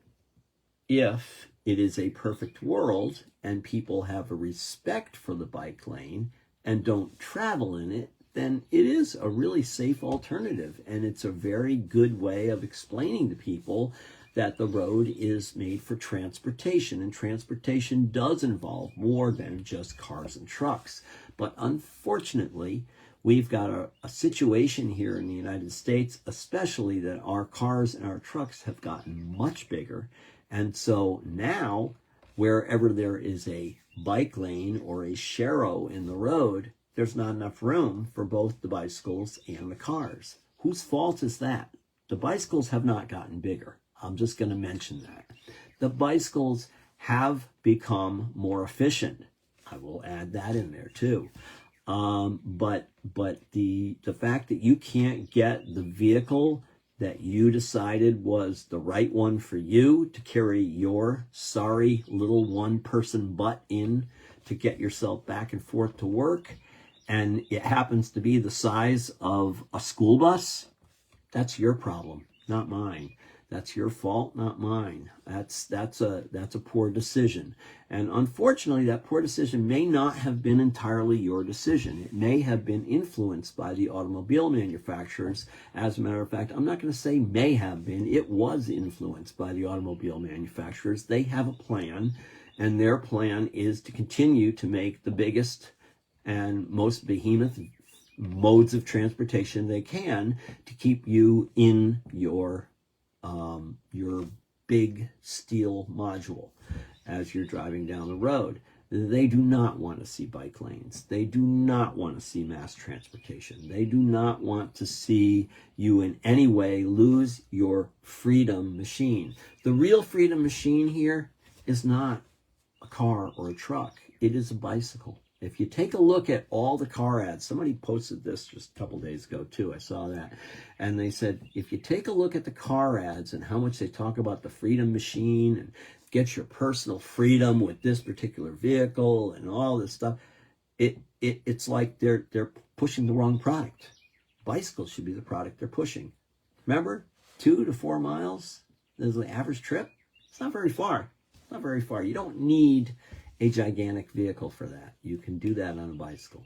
if it is a perfect world and people have a respect for the bike lane and don't travel in it, then it is a really safe alternative. And it's a very good way of explaining to people that the road is made for transportation, and transportation does involve more than just cars and trucks. But unfortunately, we've got a situation here in the United States, especially, that our cars and our trucks have gotten much bigger. And so now, wherever there is a bike lane or a sharrow in the road, there's not enough room for both the bicycles and the cars. Whose fault is that? The bicycles have not gotten bigger. I'm just going to mention that. The bicycles have become more efficient. I will add that in there too. But the fact that you can't get the vehicle that you decided was the right one for you to carry your sorry little one-person butt in to get yourself back and forth to work, and it happens to be the size of a school bus, that's your problem, not mine. That's your fault, not mine. That's a poor decision. And unfortunately, that poor decision may not have been entirely your decision. It may have been influenced by the automobile manufacturers. As a matter of fact, I'm not going to say may have been. It was influenced by the automobile manufacturers. They have a plan, and their plan is to continue to make the biggest and most behemoth modes of transportation they can to keep you in your big steel module as you're driving down the road. They do not want to see bike lanes. They do not want to see mass transportation. They do not want to see you in any way lose your freedom machine. The real freedom machine here is not a car or a truck. It is a bicycle. If you take a look at all the car ads, somebody posted this just a couple days ago too, I saw that, and they said, if you take a look at the car ads and how much they talk about the freedom machine and get your personal freedom with this particular vehicle and all this stuff, it's like they're pushing the wrong product. Bicycles should be the product they're pushing. Remember, 2 to 4 miles is the average trip. It's not very far. It's not very far. You don't need a gigantic vehicle for that. You can do that on a bicycle.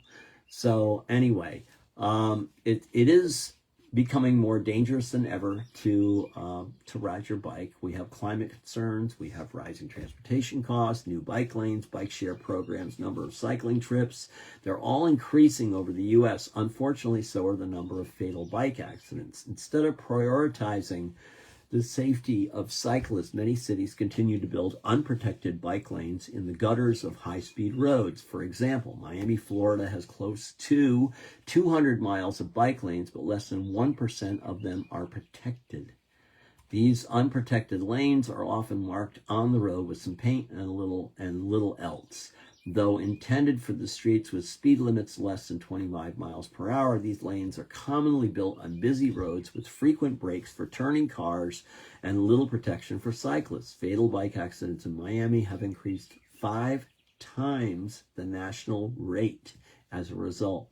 So anyway, it is becoming more dangerous than ever to ride your bike. We have climate concerns. We have rising transportation costs, new bike lanes, bike share programs, number of cycling trips. They're all increasing over the U.S. Unfortunately, so are the number of fatal bike accidents. Instead of prioritizing the safety of cyclists, many cities continue to build unprotected bike lanes in the gutters of high-speed roads. For example, Miami, Florida has close to 200 miles of bike lanes, but less than 1% of them are protected. These unprotected lanes are often marked on the road with some paint and little else. Though intended for the streets with speed limits less than 25 miles per hour, these lanes are commonly built on busy roads with frequent breaks for turning cars and little protection for cyclists. Fatal bike accidents in Miami have increased 5 times the national rate as a result.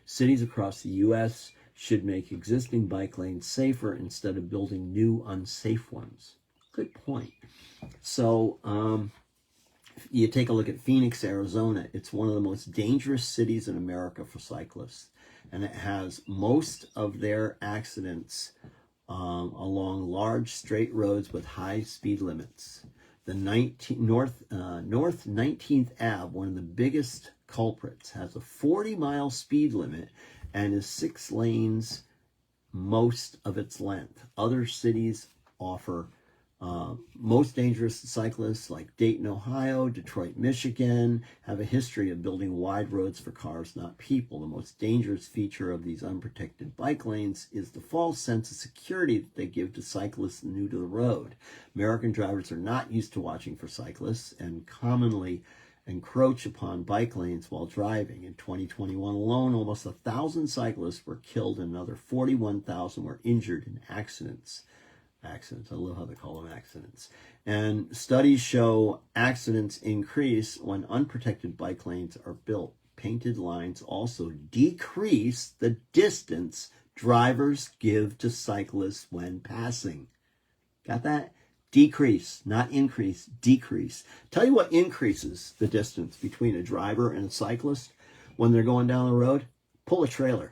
Cities across the U.S. should make existing bike lanes safer instead of building new unsafe ones. Good point. So, you take a look at Phoenix, Arizona. It's one of the most dangerous cities in America for cyclists. And it has most of their accidents along large straight roads with high speed limits. The North 19th Ave, one of the biggest culprits, has a 40-mile speed limit and is 6 lanes most of its length. Other cities offer most dangerous cyclists like Dayton, Ohio, Detroit, Michigan, have a history of building wide roads for cars, not people. The most dangerous feature of these unprotected bike lanes is the false sense of security that they give to cyclists new to the road. American drivers are not used to watching for cyclists and commonly encroach upon bike lanes while driving. In 2021 alone, almost 1,000 cyclists were killed and another 41,000 were injured in accidents. I love how they call them accidents. And studies show accidents increase when unprotected bike lanes are built. Painted lines also decrease the distance drivers give to cyclists when passing. Got that? Decrease, not increase, decrease. Tell you what increases the distance between a driver and a cyclist when they're going down the road? Pull a trailer.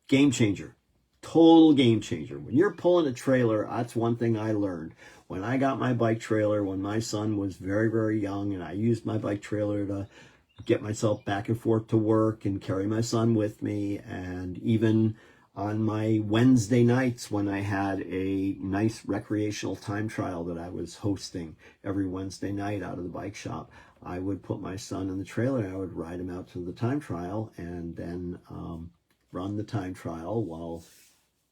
Game changer. Total game changer. When you're pulling a trailer, that's one thing I learned. When I got my bike trailer, when my son was very, very young, and I used my bike trailer to get myself back and forth to work and carry my son with me, and even on my Wednesday nights when I had a nice recreational time trial that I was hosting every Wednesday night out of the bike shop, I would put my son in the trailer and I would ride him out to the time trial and then run the time trial while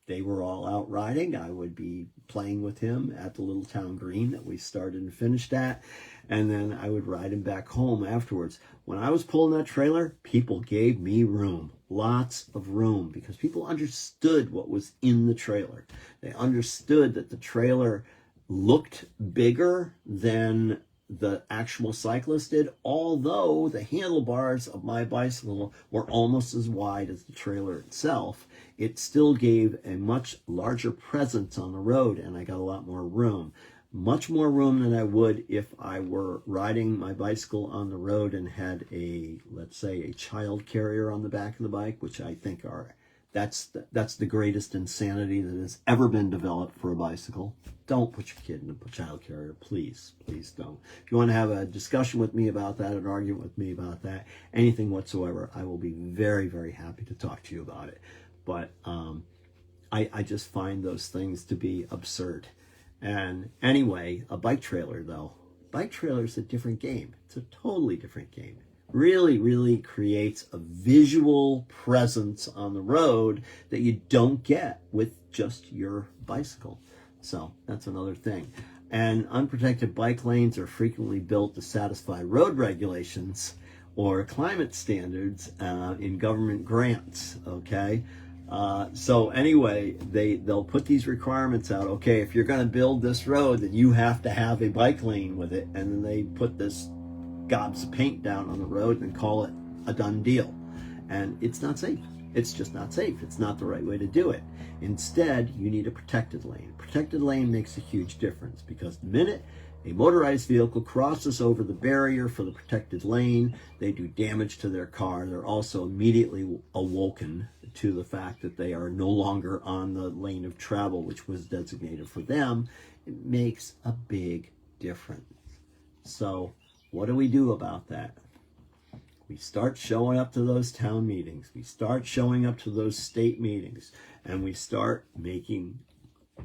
they were all out riding. I would be playing with him at the little town green that we started and finished at, and then I would ride him back home afterwards. When I was pulling that trailer, people gave me room. lots of room, because people understood what was in the trailer. They understood that the trailer looked bigger than the actual cyclist did, although the handlebars of my bicycle were almost as wide as the trailer itself. It still gave a much larger presence on the road, and I got a lot more room. Much more room than I would if I were riding my bicycle on the road and had a, let's say, a child carrier on the back of the bike, which I think that's the greatest insanity that has ever been developed for a bicycle. Don't put your kid in a child carrier, please don't. If you want to have a discussion with me about that, an argument with me about that, anything whatsoever, I will be very, very happy to talk to you about it. But I just find those things to be absurd. And anyway, a bike trailer though, bike trailer is a different game. It's a totally different game. Really, really creates a visual presence on the road that you don't get with just your bicycle. So that's another thing. And unprotected bike lanes are frequently built to satisfy road regulations or climate standards in government grants, okay? So anyway, they'll put these requirements out. Okay, if you're going to build this road, then you have to have a bike lane with it. And then they put this gobs of paint down on the road and call it a done deal. And it's not safe. It's just not safe. It's not the right way to do it. Instead, you need a protected lane. Protected lane makes a huge difference, because the minute a motorized vehicle crosses over the barrier for the protected lane, they do damage to their car. They're also immediately awoken to the fact that they are no longer on the lane of travel, which was designated for them. It makes a big difference. So what do we do about that? We start showing up to those town meetings. We start showing up to those state meetings, and we start making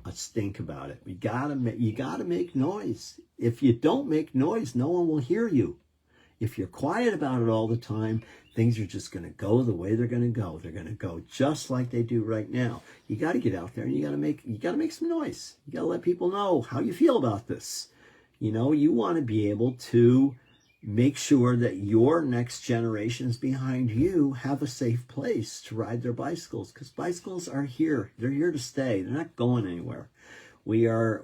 a stink about it. You gotta make noise. If you don't make noise, no one will hear you. If you're quiet about it all the time, things are just going to go the way they're going to go. They're going to go just like they do right now. You got to get out there and you got to make some noise. You got to let people know how you feel about this. You know, you want to be able to make sure that your next generations behind you have a safe place to ride their bicycles, because bicycles are here. They're here to stay. They're not going anywhere. We are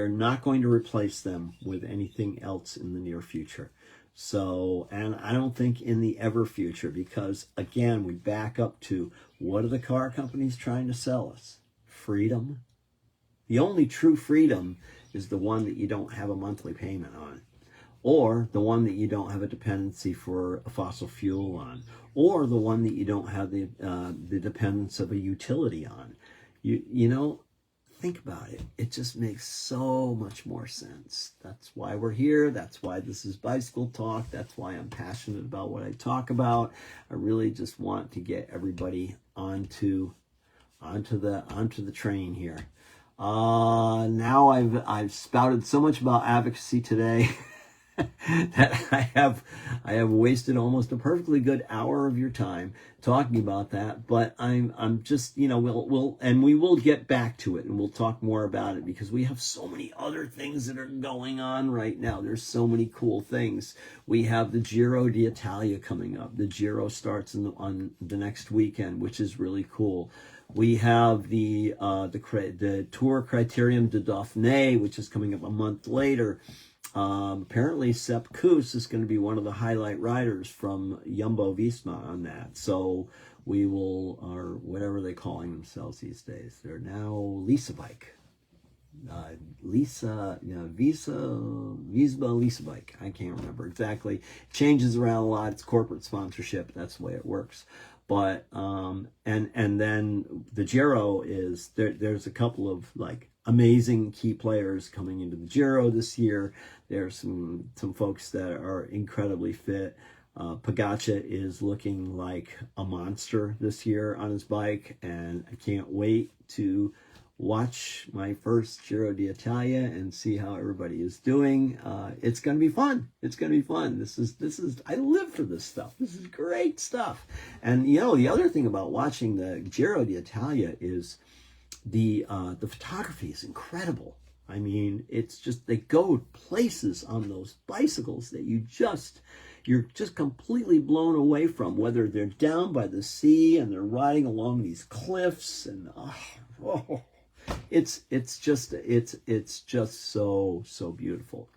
not going to replace them with anything else in the near future. So, and I don't think in the ever future, because again, we back up to, what are the car companies trying to sell us? Freedom. The only true freedom is the one that you don't have a monthly payment on, or the one that you don't have a dependency for a fossil fuel on, or the one that you don't have the dependence of a utility on. You know, think about it. It just makes so much more sense. That's why we're here. That's why this is Bicycle Talk. That's why I'm passionate about what I talk about. I really just want to get everybody onto the train here. Now I've spouted so much about advocacy today that I have wasted almost a perfectly good hour of your time talking about that. But I'm just, you know, we will get back to it, and we'll talk more about it, because we have so many other things that are going on right now. There's so many cool things. We have the Giro d'Italia coming up. The Giro starts on the next weekend, which is really cool. We have the Tour Critérium de Dauphiné, which is coming up a month later. Apparently Sepp Kuss is going to be one of the highlight riders from Jumbo-Visma on that. So we will, or whatever they're calling themselves these days. They're now Lisa Bike. Visma Lisa Bike. I can't remember exactly. It changes around a lot. It's corporate sponsorship. That's the way it works. But and then the Giro is there's a couple of like amazing key players coming into the Giro this year. There's some folks that are incredibly fit. Pogačar is looking like a monster this year on his bike, and I can't wait to watch my first Giro d'Italia and see how everybody is doing. It's going to be fun. It's going to be fun. This is I live for this stuff. This is great stuff. And you know, the other thing about watching the Giro d'Italia is the photography is incredible. I mean, it's just, they go places on those bicycles that you you're just completely blown away from, whether they're down by the sea and they're riding along these cliffs, and it's just so beautiful.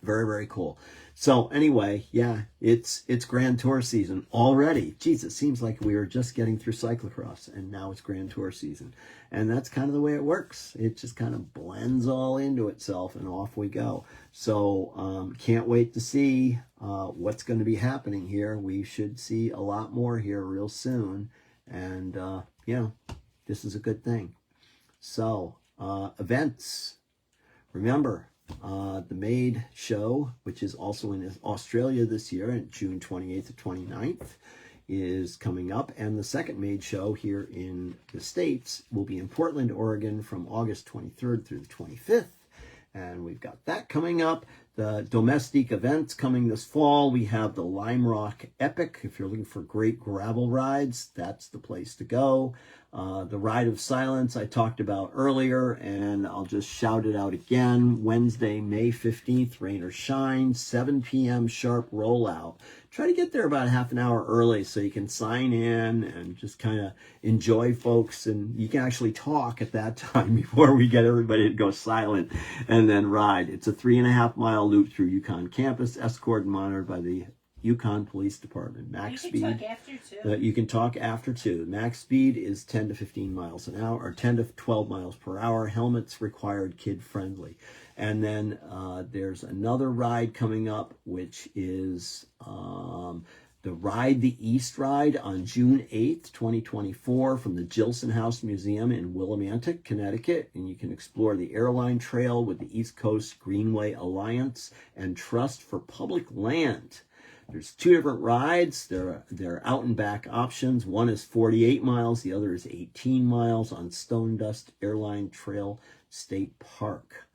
Very, very cool. So anyway, yeah, it's Grand Tour season already. Geez, it seems like we were just getting through cyclocross and now it's Grand Tour season. And that's kind of the way it works. It just kind of blends all into itself and off we go. So can't wait to see what's going to be happening here. We should see a lot more here real soon. And, this is a good thing. So events, remember, the Maid show, which is also in Australia this year, on June 28th to 29th, is coming up. And the second Maid show here in the States will be in Portland, Oregon from August 23rd through the 25th. And we've got that coming up. The domestic events coming this fall. We have the Lime Rock Epic. If you're looking for great gravel rides, that's the place to go. The Ride of Silence I talked about earlier, and I'll just shout it out again. Wednesday, May 15th, rain or shine, 7 p.m. sharp rollout. Try to get there about half an hour early so you can sign in and just kind of enjoy folks, and you can actually talk at that time before we get everybody to go silent and then ride. It's a 3.5-mile loop through Yukon campus, escorted and monitored by the Yukon Police Department. Max speed. You can talk after too. You can talk after too. Max speed is 10 to 15 miles an hour, or 10 to 12 miles per hour. Helmets required, kid friendly. And then there's another ride coming up, which is the Ride the East ride on June 8th, 2024, from the Gilson House Museum in Willimantic, Connecticut. And you can explore the airline trail with the East Coast Greenway Alliance and Trust for Public Land. There's 2 different rides. They're out and back options. One is 48 miles. The other is 18 miles on Stone Dust Airline Trail State Park.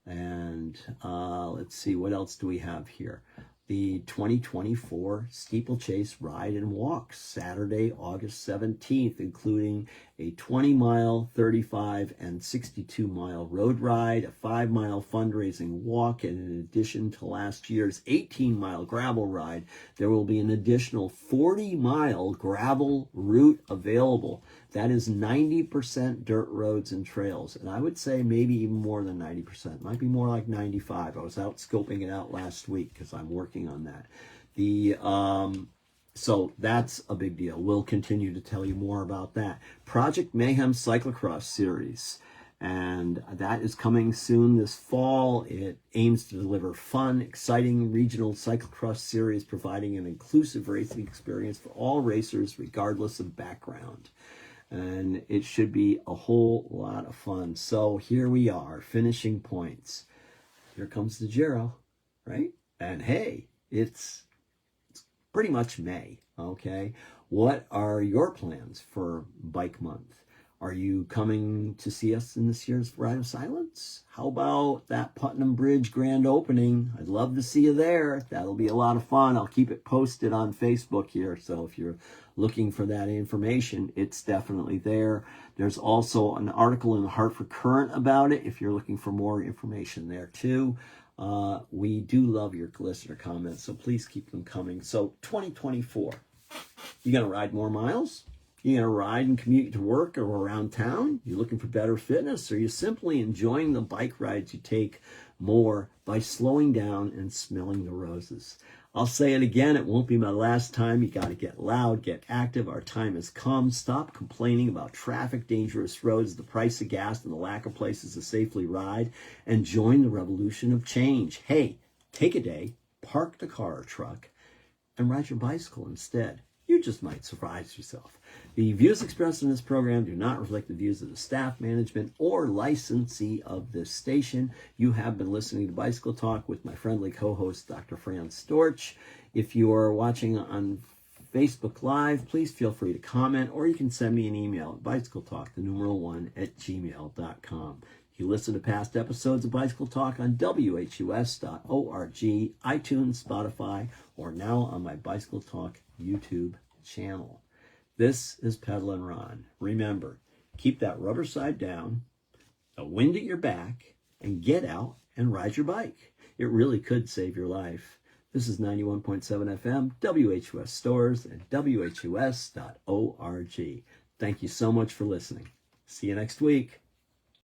And let's see, what else do we have here? The 2024 Steeplechase Ride and Walk, Saturday, August 17th, including a 20-mile, 35, and 62-mile road ride, a 5-mile fundraising walk, and in addition to last year's 18-mile gravel ride, there will be an additional 40-mile gravel route available. That is 90% dirt roads and trails, and I would say maybe even more than 90%. It might be more like 95. I was out scoping it out last week because I'm working on that. So that's a big deal. We'll continue to tell you more about that. Project Mayhem Cyclocross Series, and that is coming soon this fall. It aims to deliver fun, exciting regional cyclocross series, providing an inclusive racing experience for all racers, regardless of background. And it should be a whole lot of fun. So here we are, finishing points. Here comes the Giro, right? And hey, it's pretty much May, okay? What are your plans for Bike Month? Are you coming to see us in this year's Ride of Silence? How about that Putnam Bridge grand opening? I'd love to see you there. That'll be a lot of fun. I'll keep it posted on Facebook here, so if you're looking for that information, it's definitely there. There's also an article in the Hartford Courant about it if you're looking for more information there too. We do love your listener comments, so please keep them coming. So 2024, you gonna ride more miles? You gonna ride and commute to work or around town? You looking for better fitness? Or are you simply enjoying the bike rides you take more by slowing down and smelling the roses? I'll say it again, it won't be my last time. You got to get loud, get active. Our time has come. Stop complaining about traffic, dangerous roads, the price of gas, and the lack of places to safely ride, and join the revolution of change. Hey, take a day, park the car or truck, and ride your bicycle instead. You just might surprise yourself. The views expressed in this program do not reflect the views of the staff, management, or licensee of this station. You have been listening to Bicycle Talk with my friendly co-host, Dr. Fran Storch. If you are watching on Facebook Live, please feel free to comment, or you can send me an email at bicycletalk1@gmail.com. You listen to past episodes of Bicycle Talk on whus.org, iTunes, Spotify, or now on my Bicycle Talk YouTube channel. This is Pedal and Ron. Remember, keep that rubber side down, the wind at your back, and get out and ride your bike. It really could save your life. This is 91.7 FM, WHUS Stores, and WHUS.org. Thank you so much for listening. See you next week.